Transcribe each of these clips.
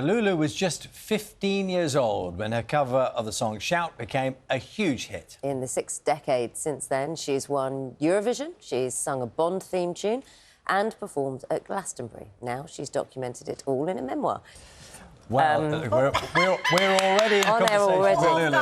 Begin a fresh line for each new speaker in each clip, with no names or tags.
Lulu was just 15 years old when her cover of the song Shout became a huge hit.
In the 6 decades since then, she's won Eurovision, she's sung a Bond theme tune and performed at Glastonbury. Now she's documented it all in a memoir.
Well, we're already in
on
conversation
already.
with Lulu.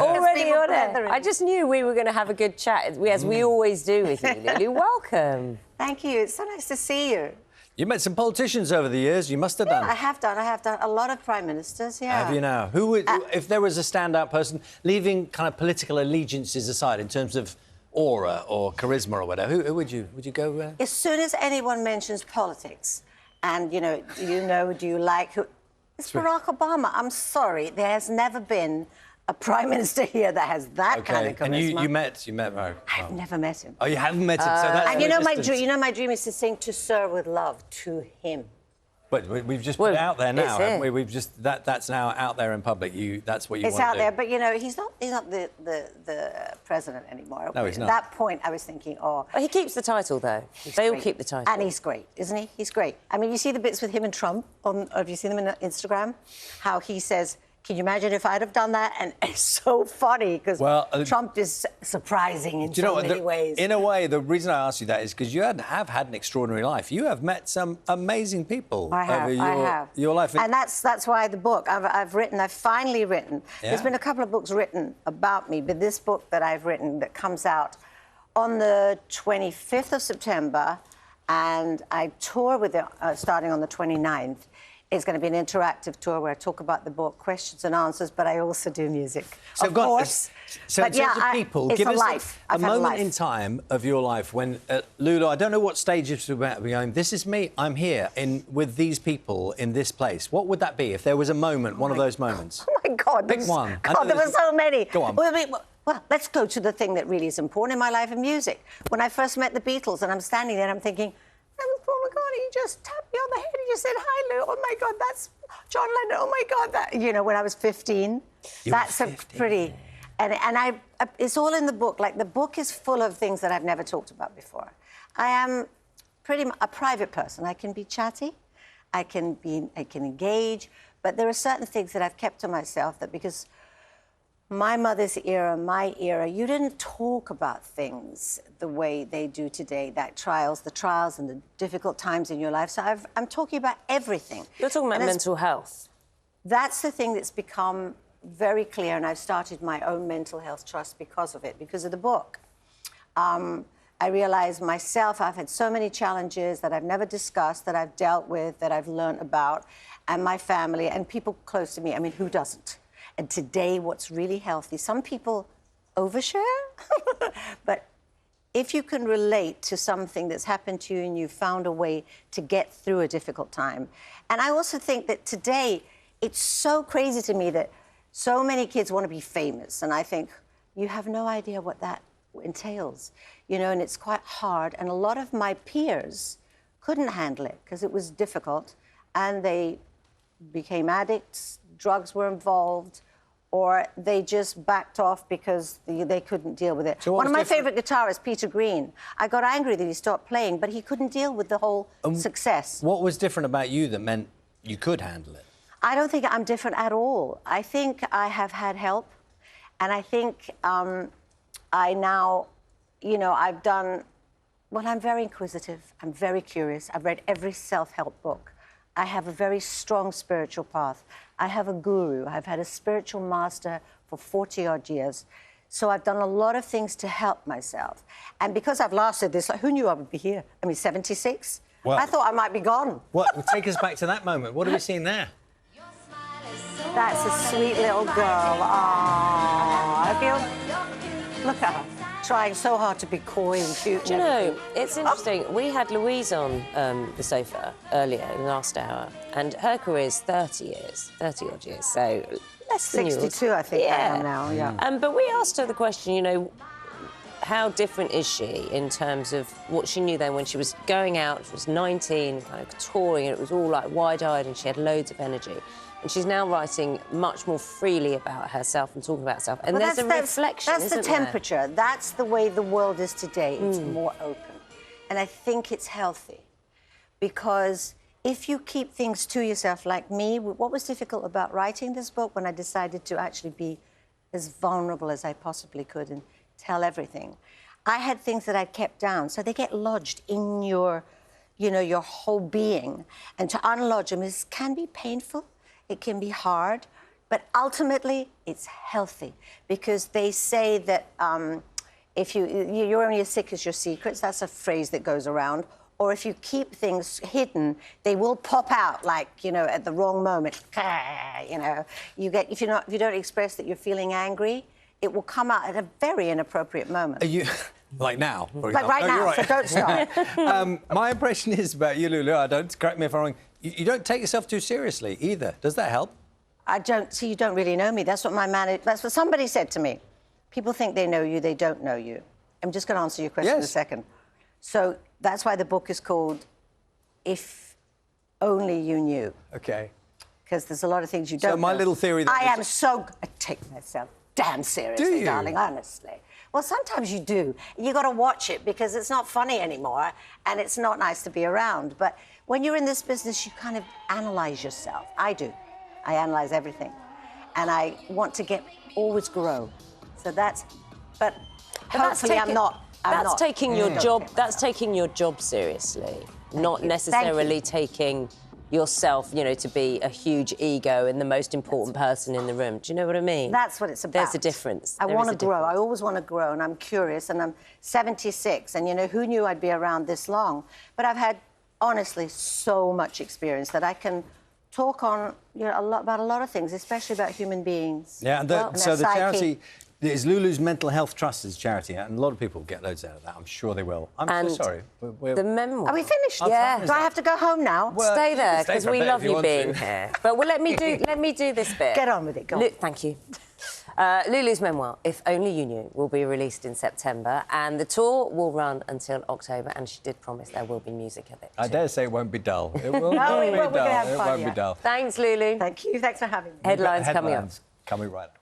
Already on air. I just knew we were going to have a good chat, as we always do with you, Lulu. Welcome.
Thank you. It's so nice to see you.
You met some politicians over the years. You must have done.
I have done. A lot of prime ministers, yeah.
Have you now? Who would, if there was a standout person, leaving kind of political allegiances aside in terms of aura or charisma or whatever, who would you go with?
As soon as anyone mentions politics, and, do you like who... It's Barack Obama. I'm sorry. There has never been a prime minister here that has that kind of charisma.
And you met Barack.
I've never met him.
Oh, you haven't met him, so that's...
And my dream is to sing To Sir with Love to him.
But we've just put it out there now, haven't we? We've just that's now out there in public. That's what you want to do.
It's out there, but he's not the president anymore.
No, he's not.
At that point, I was thinking,
Well, he keeps the title though. They all keep the title,
and he's great, isn't he? He's great. I mean, you see the bits with him and Trump. Have you seen them on Instagram? How he says, "Can you imagine if I'd have done that?" And it's so funny because Trump is surprising in so many ways.
In a way, the reason I asked you that is because you have had an extraordinary life. You have met some amazing people over your life.
And that's why the book I've finally written. Yeah. There's been a couple of books written about me, but this book that I've written that comes out on the 25th of September, and I tour with it starting on the 29th. It's going to be an interactive tour where I talk about the book, questions and answers, but I also do music, of course.
So in terms of people, give us a moment in time of your life when, Lulu, I don't know what stage you're about to be going, this is me, I'm here with these people in this place. What would that be if there was a moment, one of those moments?
Oh, my God.
Pick one.
God, there were so many.
Go on.
Well, let's go to the thing that really is important in my life, in music. When I first met the Beatles and I'm standing there and I'm thinking, Paul McCartney, he just tapped me on the head. He just said, "Hi, Lou." Oh, my God, that's John Lennon. Oh, my God, when I was 15. That's 15. Pretty... And it's all in the book. Like, the book is full of things that I've never talked about before. I am pretty a private person. I can be chatty. I can engage. But there are certain things that I've kept to myself that because... my mother's era, my era, you didn't talk about things the way they do today, the trials and the difficult times in your life. So I'm talking about everything.
You're talking about mental health.
That's the thing that's become very clear, and I've started my own mental health trust because of it, because of the book. I realized myself, I've had so many challenges that I've never discussed, that I've dealt with, that I've learned about, and my family and people close to me. I mean, who doesn't? And today, what's really healthy, some people overshare, but if you can relate to something that's happened to you and you've found a way to get through a difficult time. And I also think that today, it's so crazy to me that so many kids want to be famous. And I think you have no idea what that entails, and it's quite hard. And a lot of my peers couldn't handle it because it was difficult. And they became addicts, drugs were involved, or they just backed off because they couldn't deal with it. So one of my favourite guitarists, Peter Green, I got angry that he stopped playing, but he couldn't deal with the whole success.
What was different about you that meant you could handle it?
I don't think I'm different at all. I think I have had help, and I think I now, I've done... Well, I'm very inquisitive, I'm very curious. I've read every self-help book. I have a very strong spiritual path. I have a guru. I've had a spiritual master for 40-odd years. So I've done a lot of things to help myself. And because I've lasted this, who knew I would be here? I mean, 76? Well, I thought I might be gone.
What? Well, take us back to that moment. What are we seeing there?
That's a sweet little girl. Oh, I feel... Look at her. Trying so hard to be coy and cute.
Do you know, it's interesting. We had Louise on the sofa earlier in the last hour, and her career is 30-odd years, so less than
62, I think I am now, yeah.
But we asked her the question, how different is she in terms of what she knew then when she was going out, she was 19, kind of touring, and it was all, like, wide-eyed, and she had loads of energy. And she's now writing much more freely about herself and talking about herself. And there's a reflection,
That's the temperature. That's the way the world is today. It's more open. And I think it's healthy because if you keep things to yourself, like me, what was difficult about writing this book when I decided to actually be as vulnerable as I possibly could and tell everything, I had things that I'd kept down, so they get lodged in your, you know, your whole being. And to unlodge them can be painful, it can be hard, but ultimately it's healthy, because they say that if you're only as sick as your secrets, that's a phrase that goes around, or if you keep things hidden, they will pop out, like, you know, at the wrong moment. You know, if you don't express that you're feeling angry, it will come out at a very inappropriate moment.
Are you like now?
Like right now, right. So don't start.
My impression is about you, Lulu. Correct me if I'm wrong. You don't take yourself too seriously either. Does that help?
I don't. See, you don't really know me. That's what somebody said to me. People think they know you, they don't know you. I'm just going to answer your question in a second. So that's why the book is called If Only You Knew.
OK.
Because there's a lot of things you don't know.
So my little theory... I
take myself damn seriously, darling, honestly. Well, sometimes you do. You got to watch it, because it's not funny anymore, and it's not nice to be around. But when you're in this business, you kind of analyse yourself. I do. I analyse everything. And I want to always grow. So that's... But hopefully I'm not...
That's taking your job. That's taking your job seriously, not necessarily taking yourself, you know, to be a huge ego and the most important person in the room. Do you know what I mean?
That's what it's about.
There's a difference.
I want to grow. I always want to grow, and I'm curious. And I'm 76, and you know, who knew I'd be around this long? But I've had, honestly, so much experience that I can talk on, you know, about a lot of things, especially about human beings.
Yeah, and so the charity is Lulu's Mental Health Trust's charity, and a lot of people get loads out of that. I'm sure they will. I'm so sorry.
The memoir.
Are we finished?
Yeah.
Do I have to go home now?
Well, stay there, because we love you being here. But let me do this bit.
Get on with it. Go on.
Thank you. Lulu's memoir, If Only You Knew, will be released in September, and the tour will run until October, and she did promise there will be music at it too.
I dare say it won't be dull. It will
No,
not be
we're gonna
dull.
have fun,
It won't be dull.
Thanks, Lulu.
Thank you. Thanks for having me.
Headlines coming up.
Coming right up.